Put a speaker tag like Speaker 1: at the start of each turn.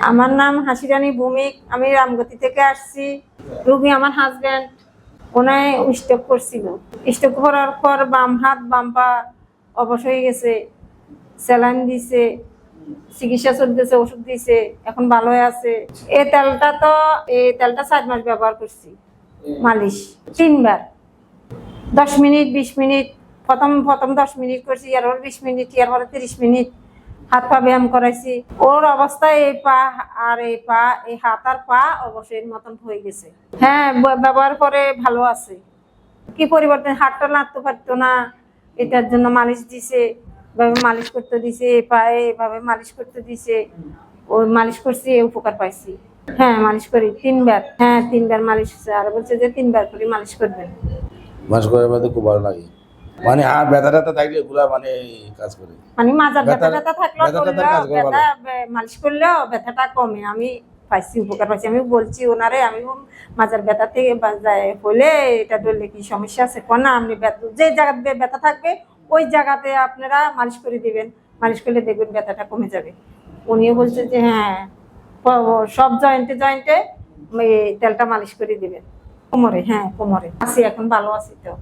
Speaker 1: আমার নাম হাসিরানী ভৌমিক। আমি রামগতি থেকে আসছি। রোগী আমার হাজবেন্ড, ওনায় স্ট্রোক করছিল। স্ট্রোক করার পর বাম হাত বাম পা অবশ হয়ে গেছে। স্যালাইন দিছে, চিকিৎসা চলতেছে, ওষুধ দিছে, এখন ভালো হয়ে আছে। এই তেলটা 4 মাস ব্যবহার করছি। মালিশ 3 বার, 10 মিনিট 20 মিনিট। প্রথম 10 মিনিট করছি, এরপর 20 মিনিট, এরপর 30 মিনিট হাত পা ব্যায়াম করাইছি। ওর অবস্থায় এই পা আর এই হাত আর পা অবশ্যই মতন হয়ে গেছে। হ্যাঁ, ব্যবহার করে ভালো আছে। কি পরিবর্তন, হাতটা নাড়তে পারতো না, এটার জন্য মালিশ দিছে, মালিশ করতে দিছে, পায়ে এভাবে মালিশ করতে দিছে। ওই মালিশ করছি, উপকার পাইছি। হ্যাঁ, মালিশ করি 3 বার। হ্যাঁ, 3 বার মালিশ হচ্ছে। আর বলছে যে 3 বার করে মালিশ করবেন।
Speaker 2: মালিশ করার মধ্যে খুব ভালো লাগে। মানে আর ব্যথা থাকলে এগুলা মানে কাজ করে।
Speaker 1: মানে মাজার ব্যথা থাকলেও মালিশ করলেও ব্যথাটা কমে। আমি পাইছি, উপকার পাইছি। আমি বলছি ওনারে, আমি মাজার ব্যথা থেকে হলে এটা ধরলে কি সমস্যা আছে? না, আপনি যে জায়গাতে ব্যথা থাকবে ওই জায়গাতে আপনারা মালিশ করে দিবেন। মালিশ করলে দেখবেন ব্যথাটা কমে যাবে। উনিও বলছে যে হ্যাঁ, সব জয়েন্টে তেলটা মালিশ করে দিবেন। কোমরে, হ্যাঁ কোমরে আছি, এখন ভালো আছি তো।